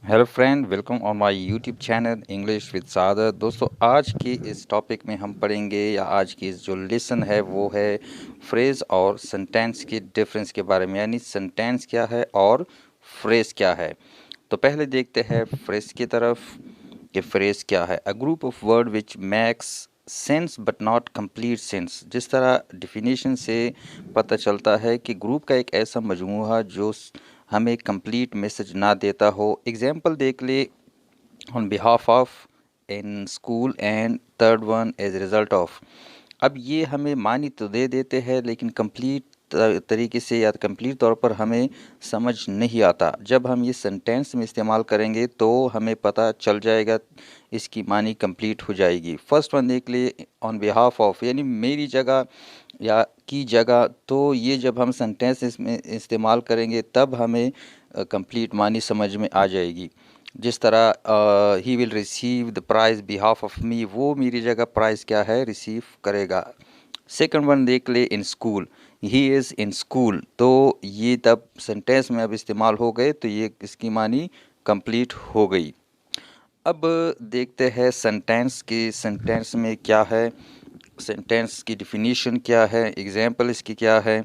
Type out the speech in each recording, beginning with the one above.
Hello friend, welcome on my YouTube channel English with सादर। दोस्तों, आज की इस टॉपिक में हम पढ़ेंगे या आज की इस जो लेसन है वो है फ्रेज़ और सेंटेंस के डिफरेंस के बारे में, यानी सेंटेंस क्या है और फ्रेज़ क्या है। तो पहले देखते हैं फ्रेज़ की तरफ कि फ्रेज़ क्या है। A group of word which max sense but not complete sense. जिस तरह डिफिनीशन से पता चलता है कि ग्रुप का एक ऐसा मजमूआ जो हमें कंप्लीट मैसेज ना देता हो। एग्जाम्पल देख ले, on behalf of, in school, and third one as result of. अब ये हमें मानी तो दे देते हैं लेकिन कंप्लीट तरीके से या कंप्लीट तौर पर हमें समझ नहीं आता। जब हम ये सेंटेंस में इस्तेमाल करेंगे तो हमें पता चल जाएगा, इसकी मानी कंप्लीट हो जाएगी। फर्स्ट वन देख लिए, ऑन बिहाफ ऑफ, यानी मेरी जगह या की जगह। तो ये जब हम सेंटेंस इसमें इस्तेमाल करेंगे तब हमें कंप्लीट मानी समझ में आ जाएगी। जिस तरह he will receive the prize behalf of me, वो मेरी जगह प्राइज़ क्या है, रिसीव करेगा। सेकंड वन देख ले, in school, he is in school. तो ये तब सेंटेंस में अब इस्तेमाल हो गए तो ये इसकी मानी कंप्लीट हो गई। अब देखते हैं सेंटेंस की, सेंटेंस में क्या है, सेंटेंस की डिफिनीशन क्या है, एग्जाम्पल इसकी क्या है।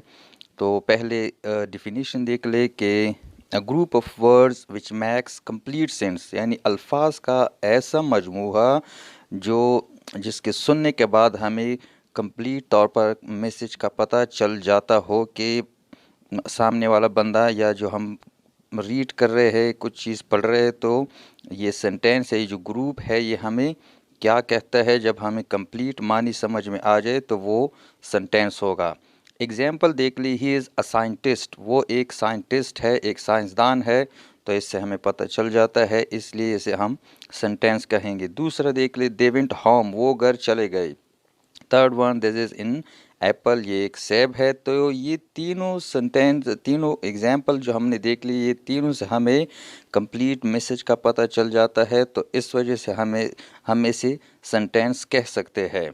तो पहले डिफिनीशन देख ले कि a group of words which max complete sense, यानी अल्फाज का ऐसा मजमूआ जो जिसके सुनने के बाद हमें कंप्लीट तौर पर मैसेज का पता चल जाता हो कि सामने वाला बंदा या जो हम रीड कर रहे हैं, कुछ चीज़ पढ़ रहे हैं, तो ये सेंटेंस है, ये जो ग्रुप है, ये हमें क्या कहता है। जब हमें कंप्लीट मानी समझ में आ जाए तो वो सेंटेंस होगा। एग्जाम्पल देख ली, ही इज़ अ साइंटिस्ट, वो एक साइंटिस्ट है, एक साइंसदान है। तो इससे हमें पता चल जाता है, इसलिए इसे हम सेंटेंस कहेंगे। दूसरा देख ली, दे वेंट होम, वो घर चले गए। Third one, this is in Apple, ये एक सेब है। तो ये तीनों सेंटेंस, तीनों एग्जाम्पल जो हमने देख लिए, ये तीनों से हमें कंप्लीट मैसेज का पता चल जाता है। तो इस वजह से हम इसे सेंटेंस कह सकते हैं।